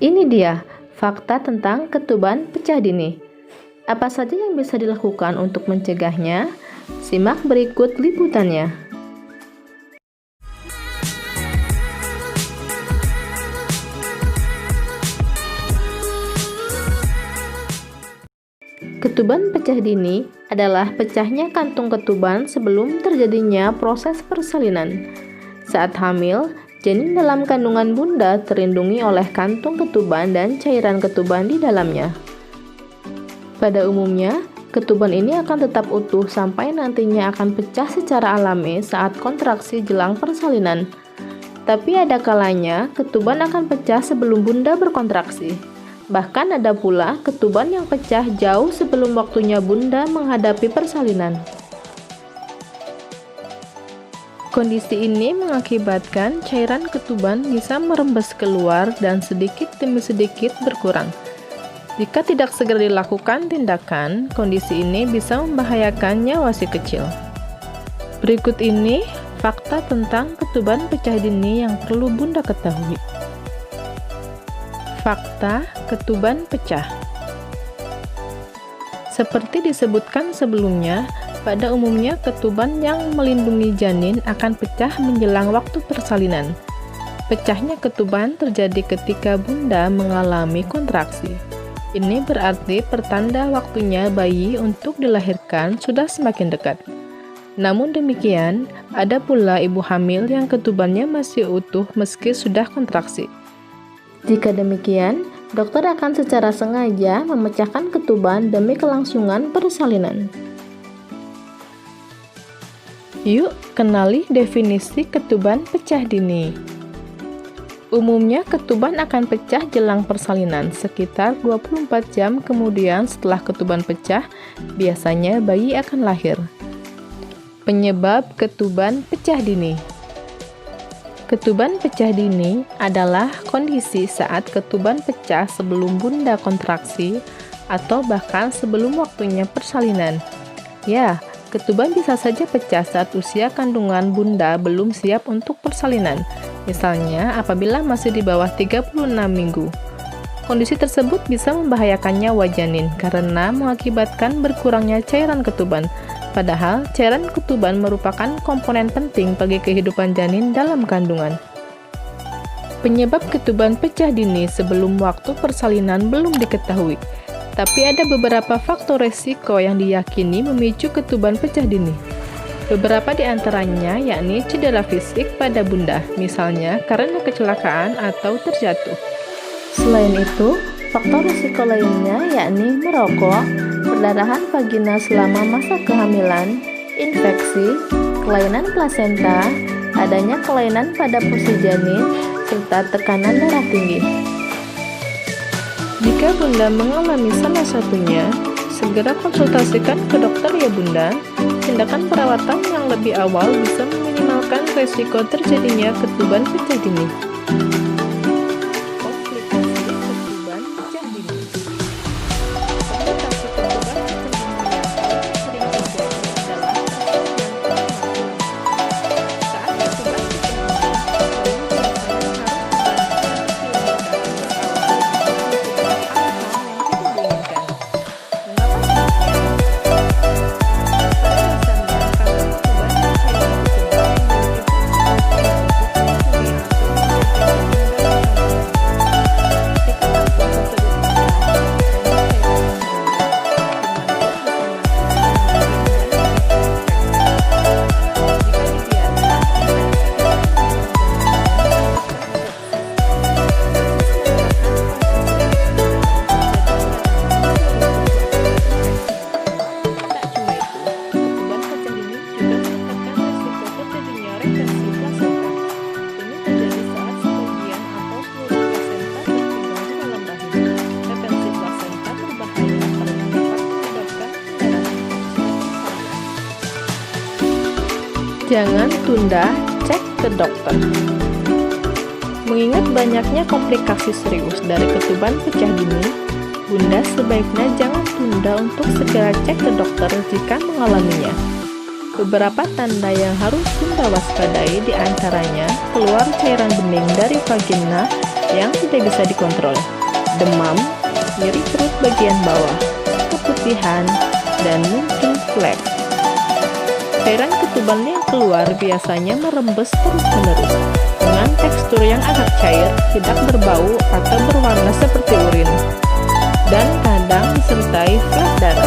Ini dia fakta tentang ketuban pecah dini. Apa saja yang bisa dilakukan untuk mencegahnya? Simak berikut liputannya. Ketuban pecah dini adalah pecahnya kantung ketuban sebelum terjadinya proses persalinan. Saat hamil, janin dalam kandungan bunda terlindungi oleh kantung ketuban dan cairan ketuban di dalamnya. Pada umumnya, ketuban ini akan tetap utuh sampai nantinya akan pecah secara alami saat kontraksi jelang persalinan. Tapi ada kalanya ketuban akan pecah sebelum bunda berkontraksi. Bahkan ada pula ketuban yang pecah jauh sebelum waktunya bunda menghadapi persalinan. Kondisi ini mengakibatkan cairan ketuban bisa merembes keluar dan sedikit demi sedikit berkurang. Jika tidak segera dilakukan tindakan, kondisi ini bisa membahayakan nyawa si kecil. Berikut ini fakta tentang ketuban pecah dini yang perlu bunda ketahui. Fakta ketuban pecah. Seperti disebutkan sebelumnya, pada umumnya ketuban yang melindungi janin akan pecah menjelang waktu persalinan. Pecahnya ketuban terjadi ketika bunda mengalami kontraksi. Ini berarti pertanda waktunya bayi untuk dilahirkan sudah semakin dekat. Namun demikian, ada pula ibu hamil yang ketubannya masih utuh meski sudah kontraksi. Jika demikian, dokter akan secara sengaja memecahkan ketuban demi kelangsungan persalinan. Yuk, kenali definisi ketuban pecah dini. Umumnya, ketuban akan pecah jelang persalinan, sekitar 24 jam kemudian setelah ketuban pecah, biasanya bayi akan lahir. Penyebab ketuban pecah dini. Ketuban pecah dini adalah kondisi saat ketuban pecah sebelum bunda kontraksi atau bahkan sebelum waktunya persalinan. Ya, ketuban bisa saja pecah saat usia kandungan bunda belum siap untuk persalinan. Misalnya, apabila masih di bawah 36 minggu. Kondisi tersebut bisa membahayakan nyawa janin karena mengakibatkan berkurangnya cairan ketuban. Padahal, cairan ketuban merupakan komponen penting bagi kehidupan janin dalam kandungan. Penyebab ketuban pecah dini sebelum waktu persalinan belum diketahui. Tapi ada beberapa faktor resiko yang diyakini memicu ketuban pecah dini. Beberapa di antaranya yakni cedera fisik pada bunda, misalnya karena kecelakaan atau terjatuh. Selain itu, faktor risiko lainnya yakni merokok, perdarahan vagina selama masa kehamilan, infeksi, kelainan plasenta, adanya kelainan pada pusi janin, serta tekanan darah tinggi. Jika bunda mengalami salah satunya, segera konsultasikan ke dokter ya bunda. Tindakan perawatan yang lebih awal bisa meminimalkan resiko terjadinya ketuban pecah dini. Komplikasi ketuban pecah dini. Komplikasi ketuban pecah dini yang paling sering terjadi adalah saat ketuban pecah Jangan tunda cek ke dokter. Mengingat banyaknya komplikasi serius dari ketuban pecah dini, bunda sebaiknya jangan tunda untuk segera cek ke dokter jika mengalaminya. Beberapa tanda yang harus bunda waspadai diantaranya keluar cairan bening dari vagina yang tidak bisa dikontrol, demam, nyeri perut bagian bawah, keputihan, dan muncul flek. Cairan ketuban yang keluar biasanya merembes terus-menerus dengan tekstur yang agak cair, tidak berbau atau berwarna seperti urin, dan kadang disertai flek darah.